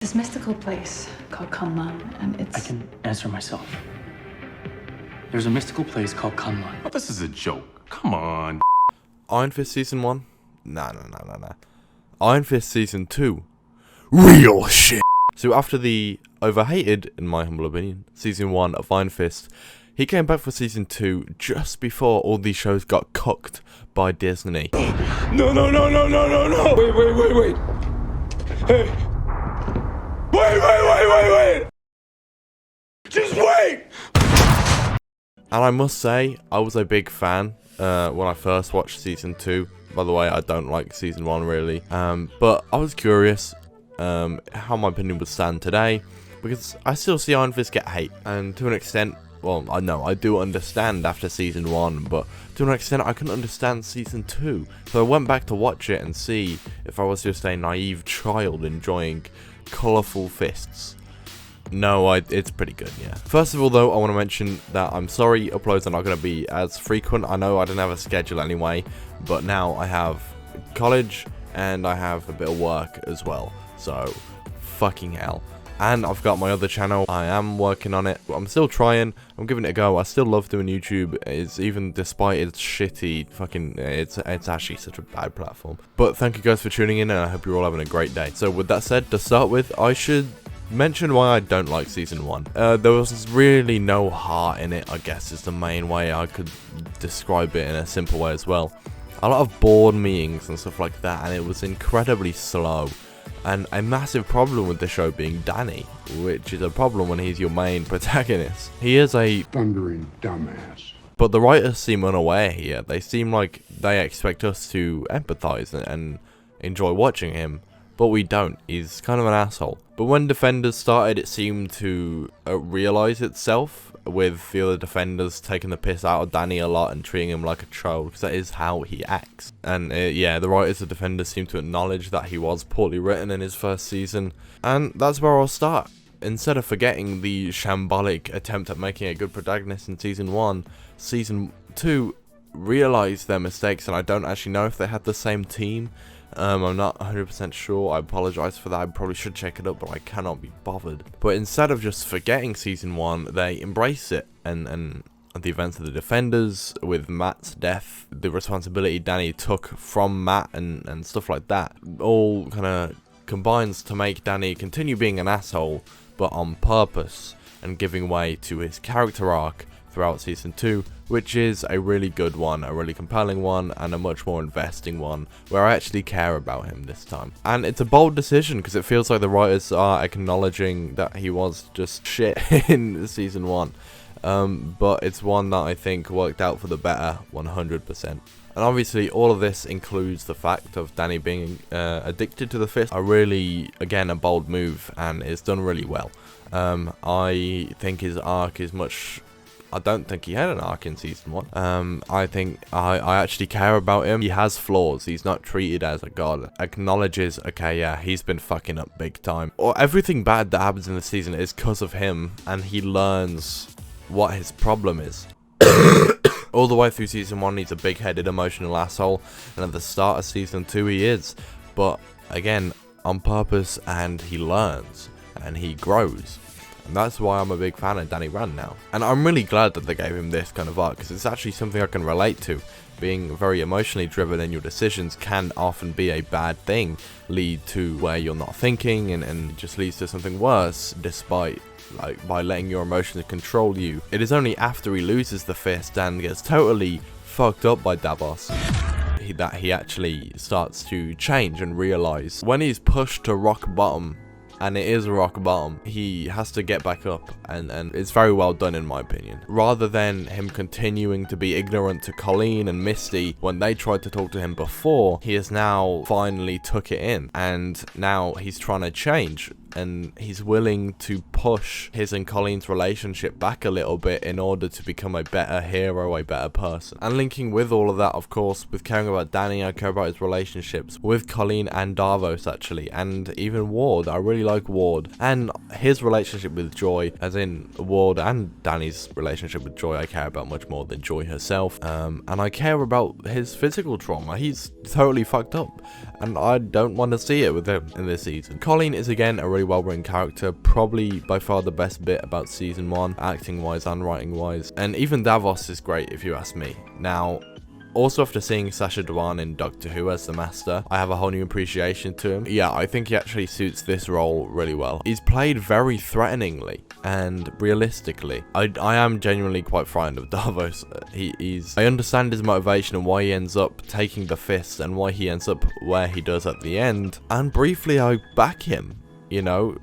This mystical place called Kunlun, and it's... I can answer myself. There's a mystical place called Kunlun. Oh, this is a joke. Come on. Iron Fist Season 1? Nah. Iron Fist Season 2. Real shit! So after the overhated, in my humble opinion, Season 1 of Iron Fist, he came back for Season 2 just before all these shows got cooked by Disney. No. Wait. Hey. Wait. Just wait! And I must say, I was a big fan when I first watched Season 2. By the way, I don't like Season 1 really. But I was curious how my opinion would stand today, because I still see Iron Fist get hate. And to an extent, well, I know I do understand after Season 1, but to an extent I couldn't understand Season 2. So I went back to watch it and see if I was just a naive child enjoying colourful fists. No, it's pretty good, yeah. First of all, though, I want to mention that I'm sorry uploads are not going to be as frequent. I know I didn't have a schedule anyway, but now I have college and I have a bit of work as well. So, fucking hell. And I've got my other channel. I am working on it. I'm still trying. I'm giving it a go. I still love doing YouTube. It's even despite its shitty fucking... It's actually such a bad platform. But thank you guys for tuning in, and I hope you're all having a great day. So with that said, to start with, I should mention why I don't like Season 1. There was really no heart in it, I guess, is the main way I could describe it in a simple way as well. A lot of board meetings and stuff like that, and it was incredibly slow. And a massive problem with the show being Danny, which is a problem when he's your main protagonist. He is a thundering dumbass. But the writers seem unaware here. They seem like they expect us to empathize and enjoy watching him, but we don't. He's kind of an asshole. But when Defenders started, it seemed to realize itself, with the other Defenders taking the piss out of Danny a lot and treating him like a child, because that is how he acts. And yeah, the writers of Defenders seem to acknowledge that he was poorly written in his first season, and that's where I'll start. Instead of forgetting the shambolic attempt at making a good protagonist in Season 1, Season 2 realized their mistakes, and I don't actually know if they had the same team. I'm not 100% sure. I apologize for that. I probably should check it up, but I cannot be bothered. But instead of just forgetting Season 1, they embrace it, and the events of the Defenders, with Matt's death, the responsibility Danny took from Matt, and stuff like that, all kind of combines to make Danny continue being an asshole, but on purpose, and giving way to his character arc throughout Season 2, which is a really good one, a really compelling one, and a much more investing one, where I actually care about him this time. And it's a bold decision, because it feels like the writers are acknowledging that he was just shit in Season 1. But it's one that I think worked out for the better, 100%. And obviously all of this includes the fact of Danny being addicted to the fist. Again, a bold move, and it's done really well. I think his arc is much... I don't think he had an arc in Season 1. I think I actually care about him. He has flaws. He's not treated as a god. Acknowledges, okay, yeah, he's been fucking up big time. Or everything bad that happens in the season is because of him, and he learns what his problem is. All the way through Season 1, he's a big-headed, emotional asshole, and at the start of Season 2, he is. But, again, on purpose, and he learns, and he grows. And that's why I'm a big fan of Danny Rand now. And I'm really glad that they gave him this kind of arc, because it's actually something I can relate to. Being very emotionally driven in your decisions can often be a bad thing, lead to where you're not thinking, and just leads to something worse, despite, like, by letting your emotions control you. It is only after he loses the fist and gets totally fucked up by Davos that he actually starts to change and realize when he's pushed to rock bottom, and it is rock bottom, he has to get back up, and it's very well done in my opinion. Rather than him continuing to be ignorant to Colleen and Misty when they tried to talk to him before, he has now finally took it in, and now he's trying to change, and he's willing to push his and Colleen's relationship back a little bit in order to become a better hero, a better person. And linking with all of that, of course, with caring about Danny, I care about his relationships with Colleen and Davos actually, and even Ward. I really like Ward, and his relationship with Joy, as in Ward and Danny's relationship with Joy, I care about much more than Joy herself. And I care about his physical trauma. He's totally fucked up, and I don't want to see it with him in this season. Colleen is again a really really well written character, probably by far the best bit about season 1, acting wise and writing wise. And even Davos is great if you ask me. Now, also after seeing Sacha Dhawan in Doctor Who as the Master, I have a whole new appreciation to him. Yeah, I think he actually suits this role really well. He's played very threateningly and realistically. I am genuinely quite frightened of Davos. I understand his motivation and why he ends up taking the fist and why he ends up where he does at the end. And briefly, I back him, you know,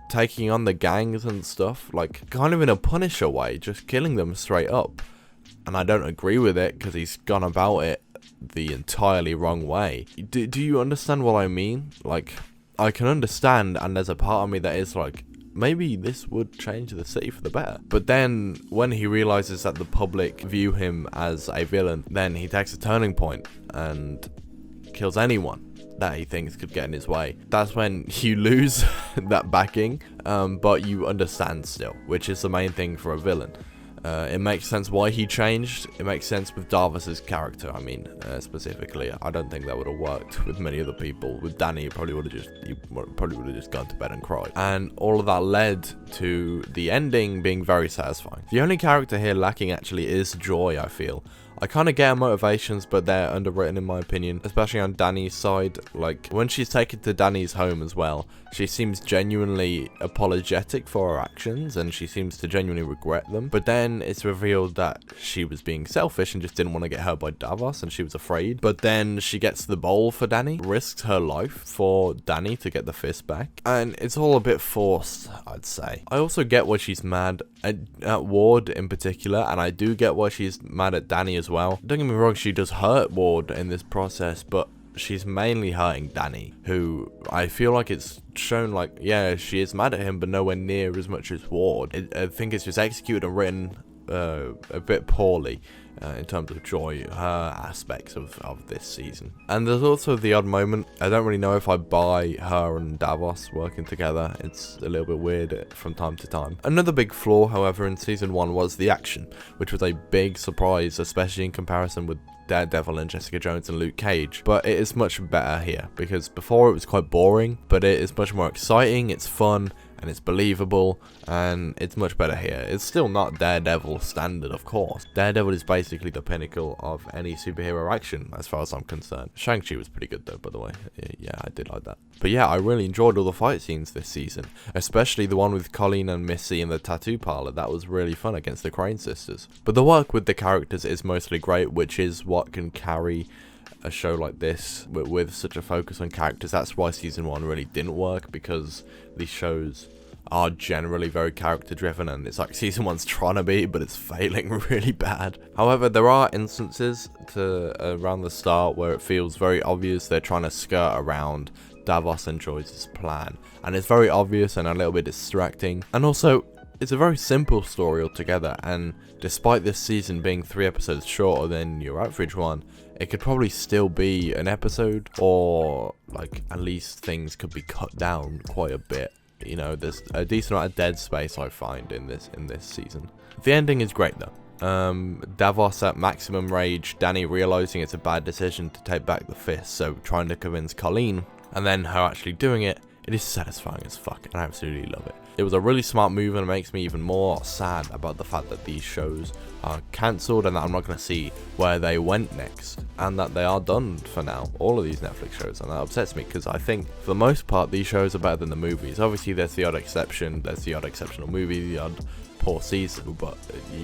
taking on the gangs and stuff, like kind of in a Punisher way, just killing them straight up. And I don't agree with it because he's gone about it the entirely wrong way. Do you understand what I mean? Like, I can understand, and there's a part of me that is like, maybe this would change the city for the better. But then when he realizes that the public view him as a villain, then he takes a turning point and kills anyone that he thinks could get in his way. That's when you lose that backing, but you understand still, which is the main thing for a villain. It makes sense why he changed. It makes sense with Davos's character. I mean, specifically, I don't think that would have worked with many other people. With Danny, he probably would have just gone to bed and cried. And all of that led to the ending being very satisfying. The only character here lacking actually is Joy, I feel. I kind of get her motivations, but they're underwritten in my opinion, especially on Danny's side. Like, when she's taken to Danny's home as well, she seems genuinely apologetic for her actions, and she seems to genuinely regret them. But then it's revealed that she was being selfish and just didn't want to get hurt by Davos, and she was afraid. But then she gets the bowl for Danny, risks her life for Danny to get the fist back, and it's all a bit forced, I'd say. I also get why she's mad at Ward in particular, and I do get why she's mad at Danny as well. Don't get me wrong, she does hurt Ward in this process, but she's mainly hurting Danny, who I feel like it's shown like, yeah, she is mad at him, but nowhere near as much as Ward. I think it's just executed and written a bit poorly in terms of Joy, her aspects of this season. And there's also the odd moment. I don't really know if I buy her and Davos working together. It's a little bit weird from time to time. Another big flaw, however, in season 1 was the action, which was a big surprise, especially in comparison with Daredevil and Jessica Jones and Luke Cage. But it is much better here, because before it was quite boring, but it is much more exciting, it's fun, and it's believable, and it's much better here. It's still not Daredevil standard, of course. Daredevil is basically the pinnacle of any superhero action, as far as I'm concerned. Shang-Chi was pretty good though, by the way. Yeah, I did like that. But yeah, I really enjoyed all the fight scenes this season, especially the one with Colleen and Missy in the tattoo parlor. That was really fun against the Crane sisters. But the work with the characters is mostly great, which is what can carry a show like this with such a focus on characters. That's why season 1 really didn't work, because these shows are generally very character driven, and it's like season 1's trying to be, but it's failing really bad. However, there are instances around the start where it feels very obvious they're trying to skirt around Davos and Joyce's plan, and it's very obvious and a little bit distracting. And also, it's a very simple story altogether, and despite this season being 3 episodes shorter than your average one, it could probably still be an episode, or like at least things could be cut down quite a bit. You know, there's a decent amount of dead space I find in this season. The ending is great though. Davos at maximum rage, Danny realizing it's a bad decision to take back the fist, so trying to convince Colleen, and then her actually doing it. It is satisfying as fuck, and I absolutely love it. It was a really smart move, and it makes me even more sad about the fact that these shows are cancelled and that I'm not going to see where they went next, and that they are done for now, all of these Netflix shows, and that upsets me, because I think for the most part these shows are better than the movies. Obviously there's the odd exception, there's the odd exceptional movie, the odd poor season, but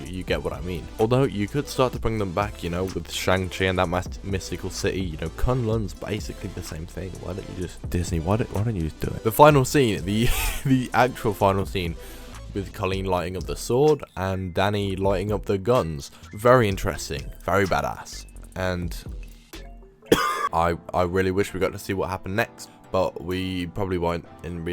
you get what I mean. Although you could start to bring them back, you know, with Shang-Chi and that mystical city. You know, Kunlun's basically the same thing. Why don't you just, Disney, why don't you just do it? The final scene, the actual final scene, with Colleen lighting up the sword and Danny lighting up the guns. Very interesting, very badass, and I really wish we got to see what happened next, but we probably won't. In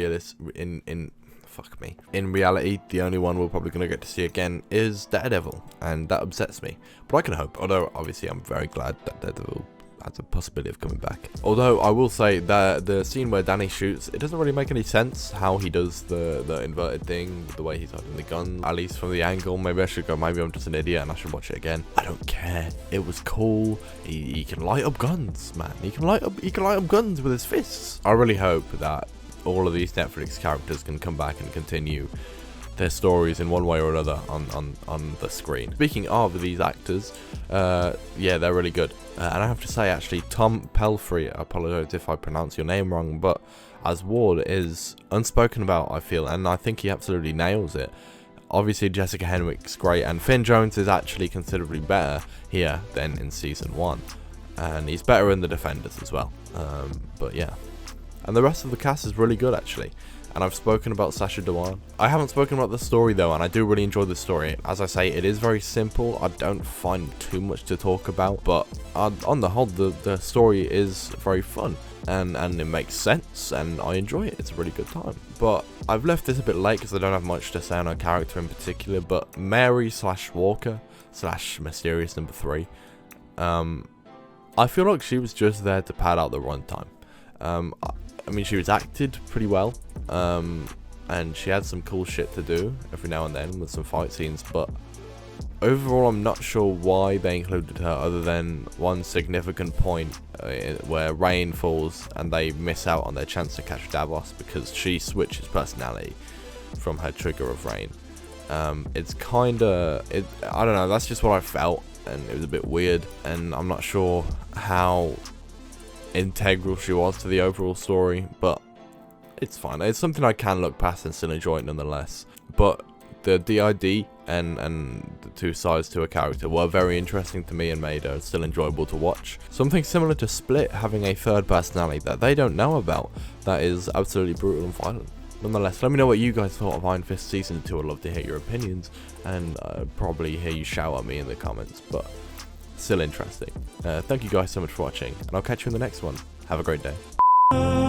reality, the only one we're probably going to get to see again is Daredevil, and that upsets me. But I can hope, although obviously I'm very glad that Daredevil has a possibility of coming back. Although I will say that the scene where Danny shoots, it doesn't really make any sense how he does the inverted thing, the way he's holding the gun, at least from the angle. Maybe I should go, maybe I'm just an idiot and I should watch it again. I don't care. It was cool. He can light up guns, man. He can light up guns with his fists. I really hope that all of these Netflix characters can come back and continue their stories in one way or another on the screen. Speaking of these actors, yeah, they're really good. And I have to say, actually, Tom Pelphrey, I apologize if I pronounce your name wrong, but as Ward is unspoken about, I feel, and I think he absolutely nails it. Obviously, Jessica Henwick's great, and Finn Jones is actually considerably better here than in Season 1. And he's better in The Defenders as well. But yeah. And the rest of the cast is really good, actually. And I've spoken about Sacha Dhawan. I haven't spoken about the story though, and I do really enjoy the story. As I say, it is very simple. I don't find too much to talk about, but on the whole, the story is very fun. And it makes sense, and I enjoy it. It's a really good time. But I've left this a bit late because I don't have much to say on a character in particular, but Mary / Walker / Mysterious Number 3, I feel like she was just there to pad out the runtime. I mean, she was acted pretty well, and she had some cool shit to do every now and then with some fight scenes, but overall I'm not sure why they included her other than one significant point where Rain falls and they miss out on their chance to catch Davos because she switches personality from her trigger of Rain. It's kinda, I don't know, that's just what I felt, and it was a bit weird, and I'm not sure how integral she was to the overall story, but it's fine. It's something I can look past and still enjoy it nonetheless. But the DID and the two sides to a character were very interesting to me and made her still enjoyable to watch. Something similar to Split having a third personality that they don't know about, that is absolutely brutal and violent. Nonetheless, let me know what you guys thought of Iron Fist Season 2. I'd love to hear your opinions, and probably hear you shout at me in the comments, but still interesting. Thank you guys so much for watching, and I'll catch you in the next one. Have a great day.